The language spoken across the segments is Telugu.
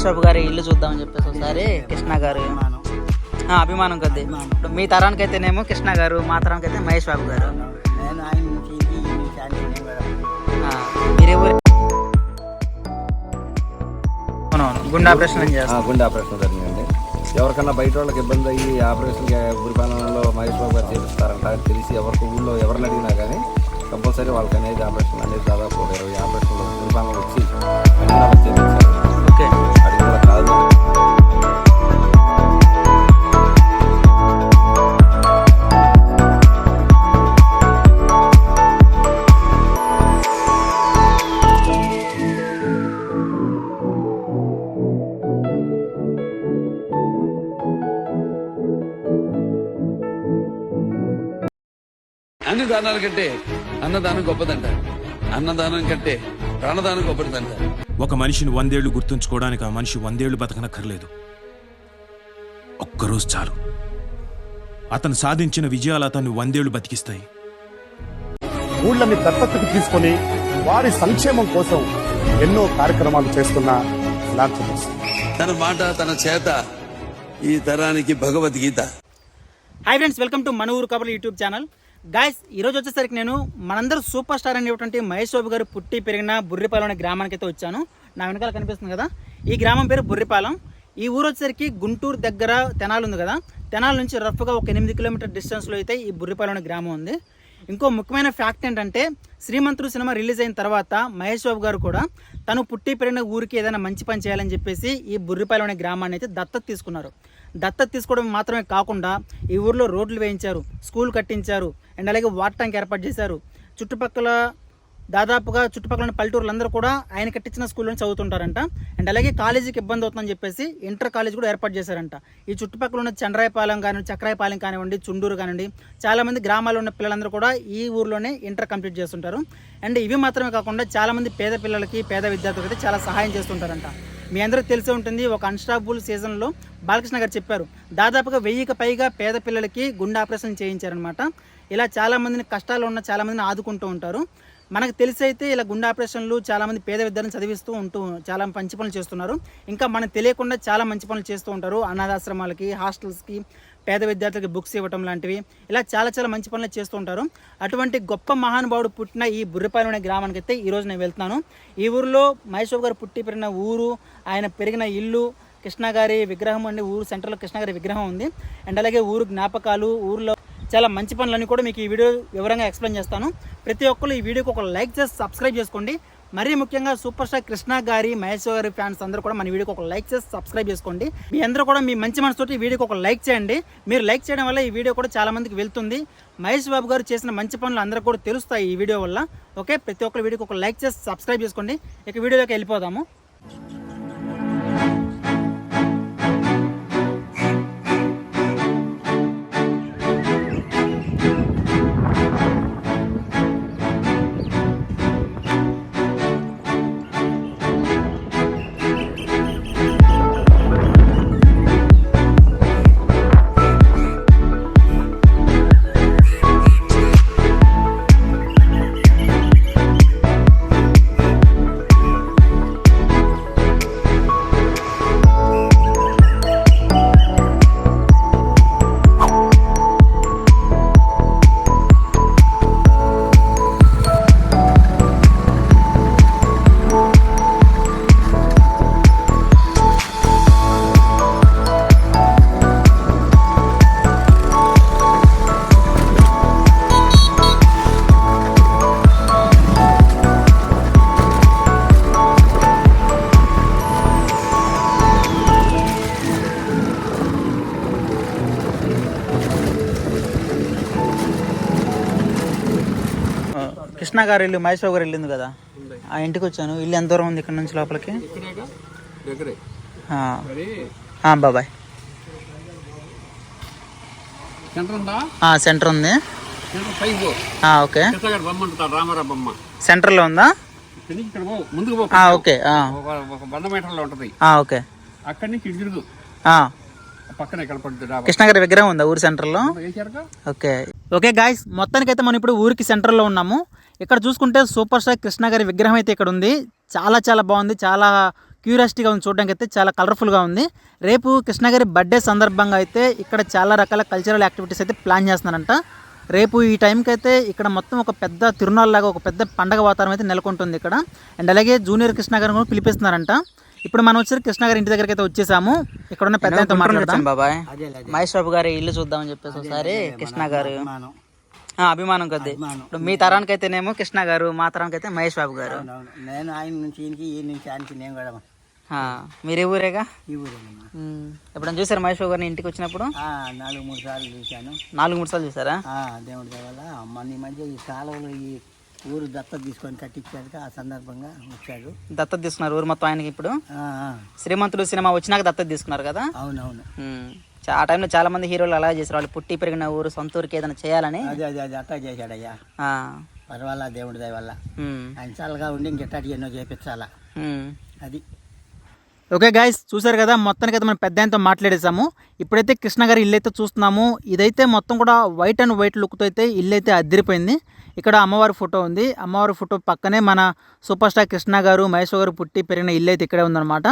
మహేష్ బాబు గారి ఇల్లు చూద్దామని చెప్పేసి ఒకసారి కృష్ణ గారు అభిమానం కొద్ది. ఇప్పుడు మీ తరానికి అయితేనేమో కృష్ణ గారు, మా తరానికి అయితే మహేష్ బాబు గారు. మీరే గుండె ఆపరేషన్ చేస్తారు. గుండె ఆపరేషన్ జరిగిందండి. ఎవరికన్నా బయట వాళ్ళకి ఇబ్బంది అయ్యి ఆపరేషన్కి గురిపాలనలో మహేష్ బాబు గారు చేపిస్తారంట తెలిసి ఎవరికి ఊళ్ళో ఎవరిని అడిగినా కానీ కంపల్సరీ వాళ్ళకి అనేది ఆపరేషన్ అనేది దాదాపు 20 ఆపరేషన్లో గురిపాలన వచ్చి చేపించారు. ఓకే, అది కూడా కాదు. అన్ని దానాల కంటే అన్నదానం గొప్పదంట, అన్నదానం కంటే ప్రాణదానం గొప్పదంట. ఒక మనిషిని 100 ఏళ్లు గుర్తుంచుకోవడానికి ఆ మనిషి 100 ఏళ్లు బతకనక్కర్లేదు. ఒక్కరోజు చాలు. అతను సాధించిన విజయాలు అతన్ని 100 ఏళ్లు బతికిస్తాయి. ఊళ్ళని దత్తతకు తీసుకుని వారి సంక్షేమం కోసం ఎన్నో కార్యక్రమాలు చేస్తున్న ఫిలాంథ్రపిస్ట్. తన మాట తన చేత ఈ తరానికి Bhagavad Gita. Hi friends, welcome to మన ఊరు కబుర్లు యూట్యూబ్ ఛానల్. గాయస్, ఈరోజు వచ్చేసరికి నేను మనందరూ సూపర్ స్టార్ అనేటువంటి మహేష్ బాబు గారు పుట్టి పెరిగిన బుర్రిపాలెం అనే గ్రామానికి అయితే వచ్చాను. నా వెనకాల కనిపిస్తుంది కదా, ఈ గ్రామం పేరు బుర్రిపాలెం. ఈ ఊరు వచ్చేసరికి గుంటూరు దగ్గర తెనాలి ఉంది కదా, తెనాలి నుంచి రఫ్గా ఒక 8 కిలోమీటర్ డిస్టెన్స్లో అయితే ఈ బుర్రిపాలెం అనే గ్రామం ఉంది. ఇంకో ముఖ్యమైన ఫ్యాక్ట్ ఏంటంటే, శ్రీమంతుడు సినిమా రిలీజ్ అయిన తర్వాత మహేష్ బాబు గారు కూడా తను పుట్టి పెరిగిన ఊరికి ఏదైనా మంచి పని చేయాలని చెప్పేసి ఈ బుర్రిపాలెం అనే గ్రామాన్ని అయితే దత్తత తీసుకున్నారు. దత్తత తీసుకోవడం మాత్రమే కాకుండా ఈ ఊర్లో రోడ్లు వేయించారు, స్కూల్ కట్టించారు, అండ్ అలాగే వాటర్ ట్యాంక్ ఏర్పాటు చేశారు. చుట్టుపక్కల ఉన్న పల్లెటూరులందరూ కూడా ఆయన కట్టించిన స్కూల్లోనే చదువుతుంటారంట. అండ్ అలాగే కాలేజీకి ఇబ్బంది అవుతుందని చెప్పేసి ఇంటర్ కాలేజ్ కూడా ఏర్పాటు చేశారంట. ఈ చుట్టుపక్కల ఉన్న చంద్రాయపాలెం కానివ్వండి, చక్రాయపాలెం కానివ్వండి, చుండూరు కానివ్వండి, చాలామంది గ్రామాల్లో ఉన్న పిల్లలందరూ కూడా ఈ ఊర్లోనే ఇంటర్ కంప్లీట్ చేస్తుంటారు. అండ్ ఇవి మాత్రమే కాకుండా చాలామంది పేద పిల్లలకి, పేద విద్యార్థులకి అయితే చాలా సహాయం చేస్తుంటారంట. మీ అందరికీ తెలిసే ఉంటుంది, ఒక అన్స్టాపుల్ సీజన్లో బాలకృష్ణ గారు చెప్పారు, దాదాపుగా 1000కి పైగా పేద పిల్లలకి గుండె ఆపరేషన్ చేయించారనమాట. ఇలా చాలామందిని, కష్టాలు ఉన్న చాలామందిని ఆదుకుంటూ ఉంటారు. మనకు తెలిసి అయితే ఇలా గుండె ఆపరేషన్లు చాలామంది పేద విద్యార్థులను చదివిస్తూ చాలా మంచి పనులు చేస్తున్నారు. ఇంకా మనకు తెలియకుండా చాలా మంచి పనులు చేస్తూ ఉంటారు. అనాథాశ్రమాలకి, హాస్టల్స్కి, పేద విద్యార్థులకి బుక్స్ ఇవ్వటం లాంటివి, ఇలా చాలా మంచి పనులు చేస్తూ ఉంటారు. అటువంటి గొప్ప మహానుభావుడు పుట్టిన ఈ బుర్రిపాలెం అనే గ్రామానికి అయితే ఈరోజు నేను వెళ్తున్నాను. ఈ ఊరిలో మహేష్ బాబు గారు పుట్టి పెరిగిన ఊరు, ఆయన పెరిగిన ఇల్లు, కృష్ణ గారి విగ్రహం అండి, ఊరు సెంటర్లో కృష్ణ గారి విగ్రహం ఉంది. అండ్ అలాగే ఊరు జ్ఞాపకాలు, ఊరిలో చాలా మంచి పనులన్నీ కూడా మీకు ఈ వీడియో వివరంగా ఎక్స్ప్లెయిన్ చేస్తాను. ప్రతి ఒక్కరు ఈ వీడియోకి ఒక లైక్ చేసి సబ్స్క్రైబ్ చేసుకోండి. మరీ ముఖ్యంగా సూపర్ స్టార్ కృష్ణ గారి, మహేష్ గారి ఫ్యాన్స్ అందరూ కూడా మన వీడియోకి ఒక లైక్ చేసి సబ్స్క్రైబ్ చేసుకోండి. మీ అందరూ కూడా మీ మంచి మనసుతోటి ఈ వీడియోకి ఒక లైక్ చేయండి. మీరు లైక్ చేయడం వల్ల ఈ వీడియో కూడా చాలా మందికి వెళ్తుంది. మహేష్ బాబు గారు చేసిన మంచి పనులు అందరూ కూడా తెలుస్తాయి ఈ వీడియో వల్ల. ఓకే, ప్రతి ఒక్కరు వీడియోకి ఒక లైక్ చేసి సబ్స్క్రైబ్ చేసుకోండి. ఇక వీడియోలోకి వెళ్ళిపోదాము. కృష్ణ గారి ఇల్లు, మహేష్ బాబు గారు ఇల్లు ఉంది కదా, ఆ ఇంటికి వచ్చాను. ఇల్లు ఎంత దూరం ఉంది ఇక్కడ నుంచి లోపలికి? బాబాయ్ సెంటర్ ఉంది. ఓకే, సెంటర్లో ఉందా? ఓకే ఓకే, కృష్ణ గారి విగ్రహం ఉందా ఊరి సెంటర్లో? ఓకే ఓకే గాయస్, మొత్తానికైతే మనం ఇప్పుడు ఊరికి సెంటర్లో ఉన్నాము. ఇక్కడ చూసుకుంటే సూపర్ స్టార్ కృష్ణ గారి విగ్రహం అయితే ఇక్కడ ఉంది. చాలా బాగుంది, చాలా క్యూరియాసిటీగా ఉంది, చూడడానికి అయితే చాలా కలర్ఫుల్గా ఉంది. రేపు కృష్ణ గారి బర్త్డే సందర్భంగా అయితే ఇక్కడ చాలా రకాల కల్చరల్ యాక్టివిటీస్ అయితే ప్లాన్ చేస్తున్నారంట. రేపు ఈ టైంకి అయితే ఇక్కడ మొత్తం ఒక పెద్ద తిరునాళ్ళలాగా ఒక పెద్ద పండగ వాతావరణం అయితే నెలకొంటుంది ఇక్కడ. అండ్ అలాగే జూనియర్ కృష్ణ గారిని కూడా పిలిపిస్తున్నారంట. ఇప్పుడు మనం వచ్చి కృష్ణ గారి ఇంటి దగ్గరికి అయితే వచ్చేసాము. ఇక్కడ ఉన్న పెద్ద మాట్లాడతాం. బాబాయ్ మహేష్ బాబు గారి ఇల్లు చూద్దామని చెప్పేసి ఒకసారి కృష్ణ గారు అభిమానం కొద్ది. ఇప్పుడు మీ తరానికి అయితేనేమో కృష్ణ గారు, మా తరానికి అయితే మహేష్ బాబు గారు. నేను ఆయన నుంచి ఈయనకి, ఈ నుంచి ఆయనకి నేను కూడా మీరే ఊరేగా? ఈ ఊరేనమ్మా. ఎప్పుడైనా చూసారు మహేష్ బాబు గారిని ఇంటికి వచ్చినప్పుడు? 4-3 సార్లు చూశాను. 4-3 సార్లు చూసారా? దేవుడి దేవల్ల మొన్న ఈ మధ్య ఈ కాలువలో ఈ ఊరు దత్తత తీసుకొని కట్టించాక ఆ సందర్భంగా వచ్చాడు. దత్తత తీసుకున్నారు ఊరు మొత్తం ఆయనకి. ఇప్పుడు శ్రీమంతుడు సినిమా వచ్చినాక దత్తత తీసుకున్నారు కదా? అవునవును. ఆ టైంలో చాలా మంది హీరోలు అలా చేశారు. వాళ్ళు పుట్టి పెరిగిన ఊరు, సొంత ఊరికి ఏదైనా చేయాలని. అది అట్టా చేశాడయ్యా. పర్వాలా దేవుడి దయ వల్ల ఆయన చాలాగా ఉండి ఇంకెట్టాటి ఎన్నో చేపించాలా. అది ఓకే గైస్, చూసారు కదా, మొత్తానికి అయితే మనం పెద్ద ఆయనతో మాట్లాడేసాము. ఇప్పుడైతే కృష్ణ గారి ఇల్లు అయితే చూస్తున్నాము. ఇదైతే మొత్తం కూడా వైట్ అండ్ వైట్ లుక్తో అయితే ఇల్లు అయితే అదిరిపోయింది. ఇక్కడ అమ్మవారి ఫోటో ఉంది. అమ్మవారి ఫోటో పక్కనే మన సూపర్ స్టార్ కృష్ణ గారు, మహేష్ గారు పుట్టి పెరిగిన ఇల్లు అయితే ఇక్కడే ఉందన్నమాట.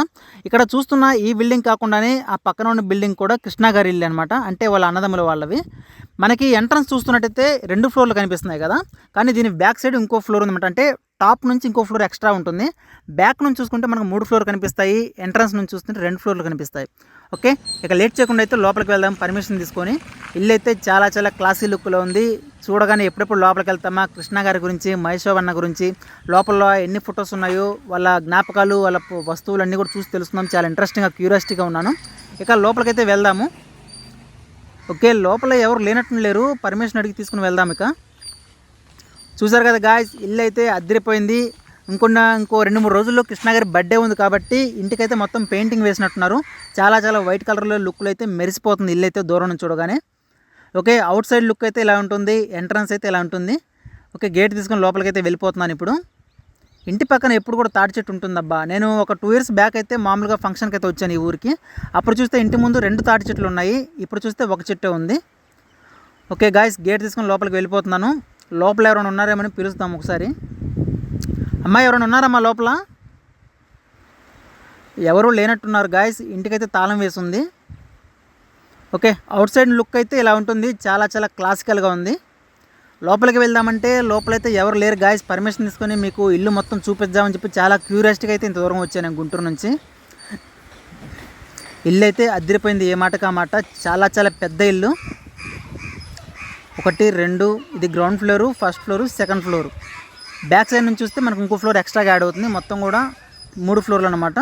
ఇక్కడ చూస్తున్న ఈ బిల్డింగ్ కాకుండానే ఆ పక్కన ఉన్న బిల్డింగ్ కూడా కృష్ణ గారి ఇల్లు అనమాట. అంటే వాళ్ళ అన్నదమ్ముల వాళ్ళవి. మనకి ఎంట్రన్స్ చూస్తున్నట్టయితే 2 ఫ్లోర్లు కనిపిస్తున్నాయి కదా, కానీ దీని బ్యాక్ సైడ్ ఇంకో ఫ్లోర్ ఉందన్నమాట. అంటే టాప్ నుంచి ఇంకో ఫ్లోర్ ఎక్స్ట్రా ఉంటుంది. బ్యాక్ నుంచి చూసుకుంటే మనకు 3 ఫ్లోర్లు కనిపిస్తాయి. ఎంట్రన్స్ నుంచి చూస్తుంటే 2 ఫ్లోర్లు కనిపిస్తాయి. ఓకే, ఇక లేట్ చేయకుండా అయితే లోపలికి వెళ్దాం పర్మిషన్ తీసుకొని. ఇల్లు అయితే చాలా చాలా క్లాసీ లుక్లో ఉంది. చూడగానే ఎప్పుడెప్పుడు లోపలికి వెళ్తామా, కృష్ణ గారి గురించి, మహేష్ అన్న గురించి, లోపల ఎన్ని ఫొటోస్ ఉన్నాయో, వాళ్ళ జ్ఞాపకాలు, వాళ్ళ వస్తువులు అన్నీ కూడా చూసి తెలుసుకుందాం. చాలా ఇంట్రెస్టింగ్గా, క్యూరియాసిటీగా ఉన్నాను. ఇక లోపలికైతే వెళ్దాము. ఓకే, లోపల ఎవరు లేనట్టు లేరు, పర్మిషన్ అడిగి తీసుకుని వెళ్దాం. ఇక చూసారు కదా గాయ్స్, ఇల్లు అయితే అదిరిపోయింది. ఇంకో 2-3 రోజుల్లో కృష్ణ గారి బర్త్డే ఉంది కాబట్టి ఇంటికైతే మొత్తం పెయింటింగ్ వేసినట్టున్నారు. చాలా చాలా వైట్ కలర్లో లుక్లో అయితే మెరిసిపోతుంది ఇల్లు అయితే దూరం నుంచి చూడగానే. ఓకే, అవుట్ సైడ్ లుక్ అయితే ఇలా ఉంటుంది, ఎంట్రన్స్ అయితే ఇలా ఉంటుంది. ఓకే, గేట్ తీసుకొని లోపలికైతే వెళ్ళిపోతున్నాను. ఇప్పుడు ఇంటి పక్కన ఎప్పుడు కూడా తాటి చెట్టు ఉంటుందబ్బా. నేను ఒక 2 years బ్యాక్ అయితే మామూలుగా ఫంక్షన్కి అయితే వచ్చాను ఈ ఊరికి. అప్పుడు చూస్తే ఇంటి ముందు 2 తాటి చెట్లు ఉన్నాయి, ఇప్పుడు చూస్తే 1 చెట్టే ఉంది. ఓకే గాయ్స్, గేట్ తీసుకొని లోపలికి వెళ్ళిపోతున్నాను. లోపల ఎవరైనా ఉన్నారేమని పిలుస్తాము ఒకసారి. అమ్మాయి ఎవరైనా ఉన్నారమ్మా లోపల? ఎవరు లేనట్టున్నారు గాయ్స్. ఇంటికైతే తాళం వేసి ఉంది. ఓకే, అవుట్ సైడ్ లుక్ అయితే ఇలా ఉంటుంది. చాలా చాలా క్లాసికల్గా ఉంది. లోపలికి వెళ్దామంటే లోపలైతే ఎవరు లేరు గాయ్స్. పర్మిషన్ తీసుకొని మీకు ఇల్లు మొత్తం చూపిద్దామని చెప్పి చాలా క్యూరియాసిటీగా అయితే ఇంత దూరం వచ్చాను నేను గుంటూరు నుంచి. ఇల్లు అయితే అదిరిపోయింది, ఏ మాటకా మాట. చాలా చాలా పెద్ద ఇల్లు. 1, 2, ఇది ground floor, first floor, second floor. Back side నుంచి చూస్తే మనకు ఇంకో ఫ్లోర్ ఎక్స్ట్రాగా యాడ్ అవుతుంది. మొత్తం కూడా 3 ఫ్లోర్లు అనమాట.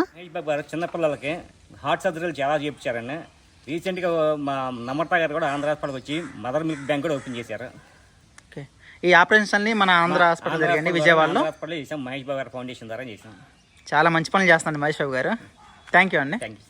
చిన్నపిల్లలకి హార్ట్ సర్జరీలు చాలా చేయించారండి. రీసెంట్గా మా నమ్రత గారు కూడా ఆంధ్ర హాస్పిటల్కి వచ్చి మదర్ మిల్క్ బ్యాంక్ కూడా ఓపెన్ చేశారు. ఓకే, ఈ ఆపరేషన్స్ అన్ని మన ఆంధ్ర హాస్పిటల్ జరిగాయండి, విజయవాడలో. హాస్పిటల్ చేసాం, మహేష్ బాబు గారి ఫౌండేషన్ ద్వారా చేసాం. చాలా మంచి పనులు చేస్తున్నాను మహేష్ బాబు గారు. థ్యాంక్ యూ అండి. Thank you.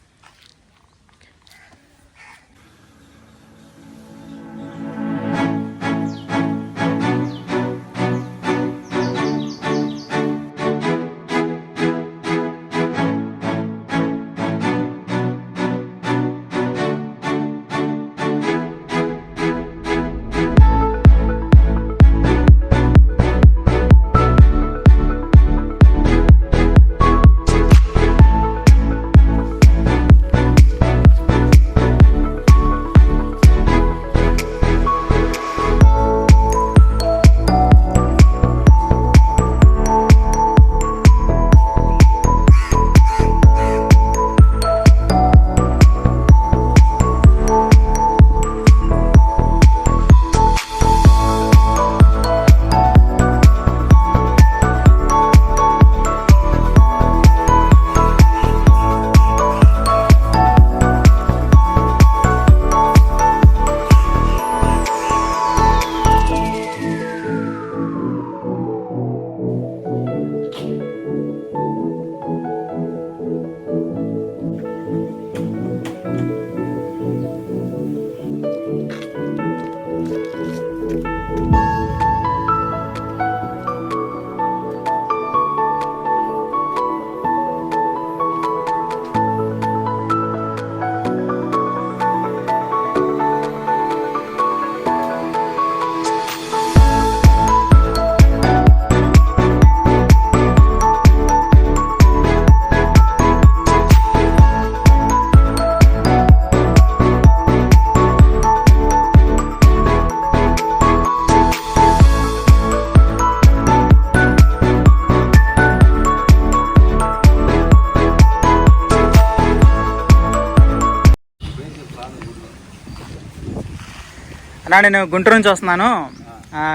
అన్న నేను గుంటూరు నుంచి వస్తున్నాను.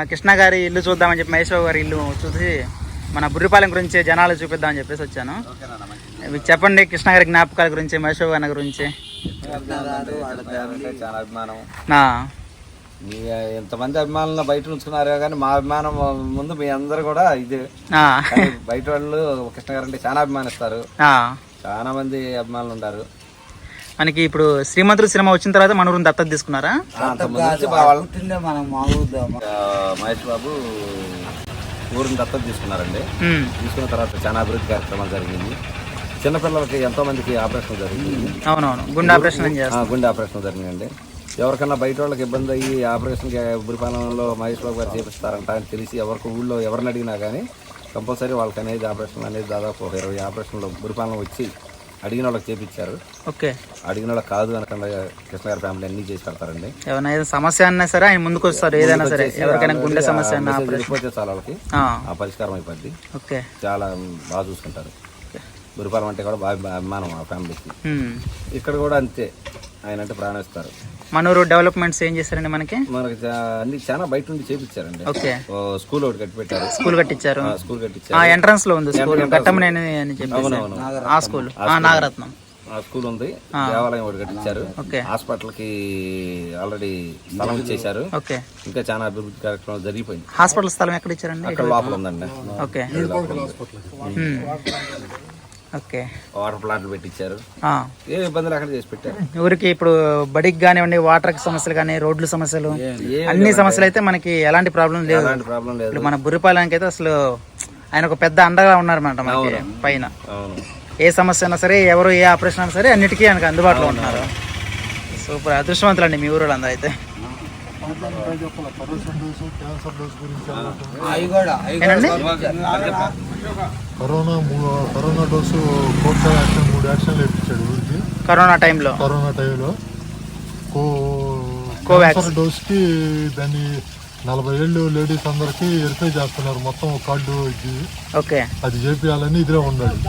కృష్ణ గారి ఇల్లు చూద్దామని చెప్పి మహేష్ బాబు గారి ఇల్లు చూసి మన బుర్రిపాలెం గురించి జనాలు చూపిద్దామని చెప్పేసి వచ్చాను. మీకు చెప్పండి కృష్ణ గారి జ్ఞాపకాల గురించి, మహేష్ బాబు గారి గురించి. చాలా అభిమానం. నా మీ ఎంతమంది అభిమానులను బయట ఉంచుకున్నారో కానీ మా అభిమానం ముందు మీ అందరు కూడా ఇదే. కానీ బయట వాళ్ళు కృష్ణ గారు అంటే చాలా అభిమానిస్తారు. చాలా మంది అభిమానులు ఉన్నారు. మనకి ఇప్పుడు శ్రీమంతుడు సినిమా వచ్చిన తర్వాత మన ఊరిని దత్తత తీసుకున్నారా? మహేష్ బాబు ఊరిని దత్తత తీసుకున్నారండి. తీసుకున్న తర్వాత చాలా అభివృద్ధి కార్యక్రమాలు జరిగింది. చిన్నపిల్లలకి ఎంతో మందికి ఆపరేషన్ జరిగింది. అవునవును, గుండె ఆపరేషన్ గుండె ఆపరేషన్ జరిగిందండి. ఎవరికన్నా బయట వాళ్ళకి ఇబ్బంది అయ్యి ఆపరేషన్కి బురిపాలెంలో మహేష్ బాబు గారు చేపిస్తారంట అని తెలిసి ఊళ్ళో ఎవరిని అడిగినా కానీ కంపల్సరీ వాళ్ళకి అనేది ఆపరేషన్ అనేది దాదాపు 20 ఆపరేషన్లు బురిపాలెం వచ్చి అడిగిన వాళ్ళకి చేపించారు. ఓకే, అడిగిన వాళ్ళకి కాదు అనకుండా కృష్ణ గారి ఫ్యామిలీ అన్ని చేసి పెడతారండి. ఏమైనా సమస్య అన్నా సరే ఆయన ముందుకు వస్తారు. ఏదైనా సరే ఎవరికైనా గుండె సమస్య వెళ్ళిపోతే చాలా వాళ్ళకి ఆ పరిష్కారం అయిపోద్ది. ఓకే, చాలా బాగా చూసుకుంటారు. బురిపాలెం అంటే కూడా బాగా అభిమానం ఆ ఫ్యామిలీకి. ఇక్కడ కూడా అంతే, ఆయన అంటే ప్రాణిస్తారు. మనూరు డెవలప్మెంట్స్ ఏం చేశారండి? మనకి అన్ని చాలా బయట నుండి చేపించారండి. ఓకే, స్కూల్ ఒకటి కట్టి పెట్టారు. స్కూల్ కట్టించారు. స్కూల్ కట్టించారు. ఎంట్రన్స్ లో ఉంది స్కూల్, ఘట్టమనేని అని చెప్పి ఆ స్కూల్, నాగరత్నం ఆ స్కూల్ ఉంది. దేవాలయం ఒకటి కట్టించారు. హాస్పిటల్ కి ఆల్రెడీ స్థలం ఇచ్చేసారు. ఓకే, ఇంకా చాలా అభివృద్ధి కార్యక్రమాలు జరిగిపోయింది. హాస్పిటల్ స్థలం ఎక్కడ ఇచ్చారండి? అక్కడ లోపల ఉందండి. ఓకే, ఓకే, వాటర్ ప్లాంట్లు పెట్టించారు. ఏ ఇబ్బందులు అక్కడ చేసి పెట్టారు. ఊరికి ఇప్పుడు బడికి కానివ్వండి, వాటర్ సమస్యలు కానీ, రోడ్ల సమస్యలు, అన్ని సమస్యలు అయితే మనకి ఎలాంటి ప్రాబ్లం లేదు. ఇప్పుడు మన బుర్రిపాలెంకి అయితే అసలు ఆయన ఒక పెద్ద అండగా ఉన్నారన్నమాట మనకి పైన. ఏ సమస్య అయినా సరే, ఎవరు ఏ ఆపరేషన్ అయినా సరే అన్నిటికీ ఆయనకు అందుబాటులో ఉంటున్నారు. సూపర్, అదృష్టవంతులు అండి మీ ఊరు అందరూ అయితే. కరోనా డోసు 3 యాక్షన్లు ఇప్పించాడు ఊరికి. కరోనా టైంలో కోవాక్సిన్ డోస్కి దాన్ని 40 ఏళ్ళు లేడీస్ అందరికి వెరిఫై చేస్తున్నారు. మొత్తం కార్డు ఇది. ఓకే, అది చేపియాలని ఇదిలో ఉన్నాడు.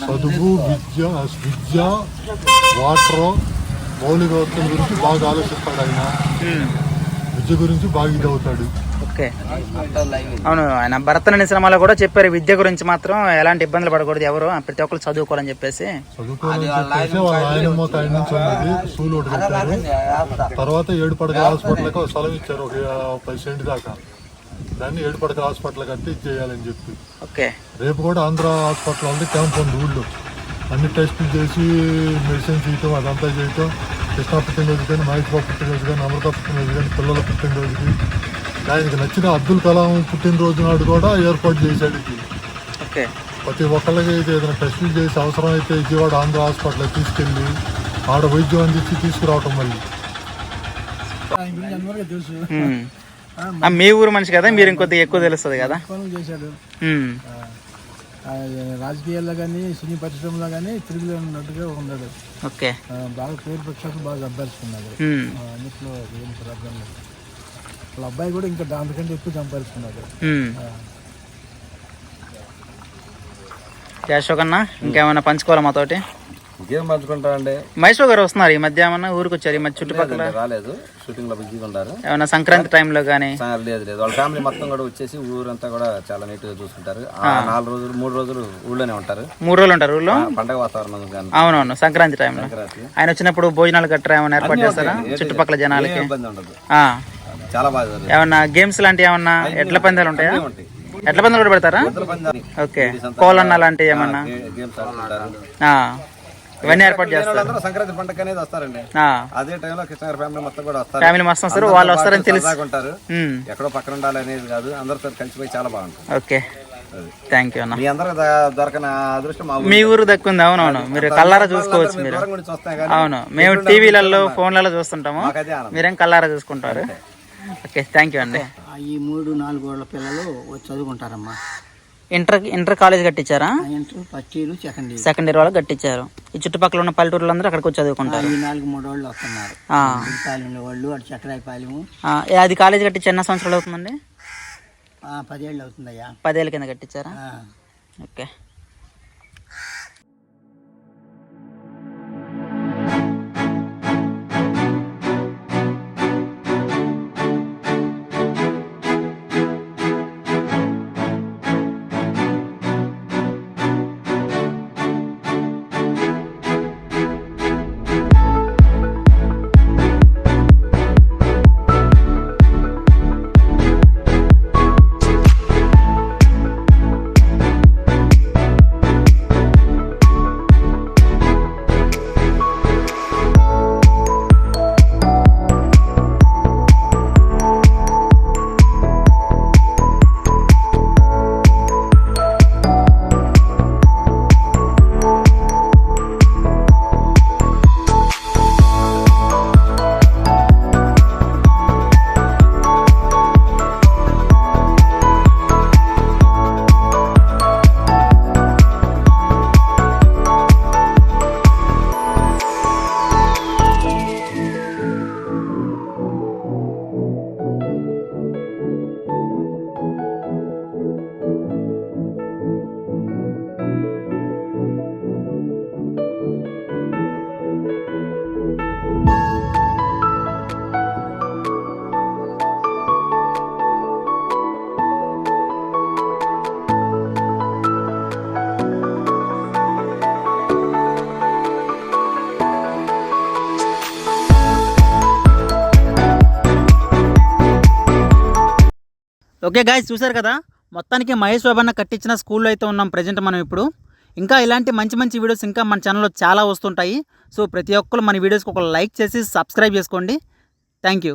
చదువు, విద్య, వాటర్, మౌలిక వస్తువుల గురించి బాగా ఆలోచిస్తాడు ఆయన. విద్య గురించి బాగా ఇది అవుతాడు. ఓకే, అవును, ఆయన భరతనాట్య సినిమాలో కూడా చెప్పారు విద్య గురించి మాత్రం ఎలాంటి ఇబ్బందులు పడకూడదు, ఎవరు ప్రతి ఒక్కరు చదువుకోవాలని చెప్పేసి. చదువుకోవాలని చెప్పేసి వాళ్ళ ఆయన ఆయన నుంచి ఉన్నది స్కూల్ ఒకటి పెట్టారు. తర్వాత 7 పడకల హాస్పిటల్కి ఒక స్థలం ఇచ్చారు, ఒక 10 సెంట్ దాకా. దాన్ని 7 పడకల హాస్పిటల్ కట్టి ఇచ్చేయాలని చెప్పి. ఓకే, రేపు కూడా ఆంధ్ర హాస్పిటల్ అంటే క్యాంప్ ఉంది ఊళ్ళో. అన్ని టెస్టులు చేసి మెడిసిన్స్ ఇవ్వటం, అదంతా చేయటం. కృష్ణ పుట్టినరోజు కానీ, మహేష్ బాబు పుట్టినరోజు కానీ, అమృత పుట్టినరోజు కానీ, పిల్లల పుట్టినరోజుకి, ఆయనకి నచ్చిన అబ్దుల్ కలాం పుట్టినరోజు నాడు కూడా ఏర్పాటు చేశాడు. ఓకే, ప్రతి ఒక్కళ్ళకి ఏదైనా టెస్టులు చేసి అవసరమైతే విజయవాడ ఆంధ్ర హాస్పిటల్కి తీసుకెళ్ళి ఆడ వైద్యం అందించి తీసుకురావటం. మళ్ళీ మీ ఊరు మనిషి కదా, మీరు ఇంకొద్దిగా ఎక్కువ తెలుస్తుంది కదా. రాజకీయాల్లో కానీ, సినీ పరిశ్రమలో కానీ తిరిగి ఉన్నట్టుగా ఉన్నాడు. ఓకే, బాగా పేరు ప్రఖ్యాతులు బాగా సంపాదించుకున్నాడు. అన్నిట్లో ఏం ప్రాబ్లం లేదు. వాళ్ళ అబ్బాయి కూడా ఇంకా దానికంటే ఎక్కువ సంపాదించుకున్నాడు. అశోక్ అన్న ఇంకేమైనా పంచుకోవాలా మాతోటి? ఇంకేం పంచుకుంటారండి. మహేష్ గారు వస్తున్నారు ఈ మధ్య, ఏమన్నా ఊరికి వచ్చారు ఈ మధ్య? చుట్టుపక్కల రాలేదు, షూటింగ్ లో బిజీగా ఉన్నారు. ఏమన్నా సంక్రాంతి టైంలో కానీ? లేదు, వాళ్ళ ఫ్యామిలీ మొత్తం కూడా వచ్చేసి ఊరంతా కూడా చాలా నీట్ గా చూసుకుంటారు. 4 రోజులు 3 రోజులు ఊళ్ళోనే ఉంటారు. 3 రోజులు ఉంటారు ఊళ్ళో, పండగ వాతావరణం. అవునవును, సంక్రాంతి టైంలో ఆయన వచ్చినప్పుడు భోజనాలు గట్రా ఏమైనా ఏర్పాటు చేస్తారా చుట్టుపక్కల జనాలకి? చాలా బాగా. ఏమన్నా గేమ్స్ లాంటివి, ఏమన్నా ఎడ్ల పందాలు ఉంటాయా? ఎడ్ల పందాలు కూడా పెడతారా? ఓకే, కోలన్న లాంటివి ఏమన్నా ఇవన్నీ ఏర్పాటు చేస్తారు. సంక్రాంతి పండుగ అనేది వస్తారండి. అదే టైంలో కృష్ణ గారి ఫ్యామిలీ మొత్తం కూడా వస్తారు. ఫ్యామిలీ మొత్తం వస్తారు, వాళ్ళు వస్తారని తెలిసి ఉంటారు. ఎక్కడో పక్కన ఉండాలి అనేది కాదు, అందరితో కలిసిపోయి చాలా బాగుంటుంది. ఓకే, థ్యాంక్ యూ అన్న. మీ అందరూ దొరకని అదృష్టం మీ ఊరు దక్కుంది. అవునవును, మీరు కల్లారా చూసుకోవచ్చు. మీరు అవును, మేము టీవీలలో ఫోన్లలో చూస్తుంటాము, మీరేం కల్లారా చూసుకుంటారు. ఓకే, థ్యాంక్ యూ అండి. ఈ 3-4 ఏళ్ల పిల్లలు చదువుకుంటారమ్మా. ఇంటర్ కాలేజ్ కట్టించారా? ఫస్ట్ ఇయర్, సెకండ్ ఇయర్ వాళ్ళకి కట్టించారు. ఈ చుట్టుపక్కల ఉన్న పల్లెటూరులో అందరూ అక్కడికి వచ్చి చదువుకుంటారు. 4-3 వాళ్ళు వస్తున్నారు. వాళ్ళు అటు చక్రాయపాలెము. అది కాలేజ్ కట్టించి ఎన్ని సంవత్సరాలు అవుతుందండి? 10 ఏళ్ళు అవుతుందయ్యా. 10 ఏళ్ళ కింద కట్టించారా? ఓకే. ఓకే గాయ్స్, చూసారు కదా, మొత్తానికి మహేష్ బాబు అన్న కట్టించిన స్కూల్లో అయితే ఉన్నాం ప్రజెంట్ మనం ఇప్పుడు. ఇంకా ఇలాంటి మంచి మంచి వీడియోస్ ఇంకా మన ఛానల్లో చాలా వస్తుంటాయి. సో ప్రతి ఒక్కరు మన వీడియోస్కి ఒక లైక్ చేసి సబ్స్క్రైబ్ చేసుకోండి. Thank you.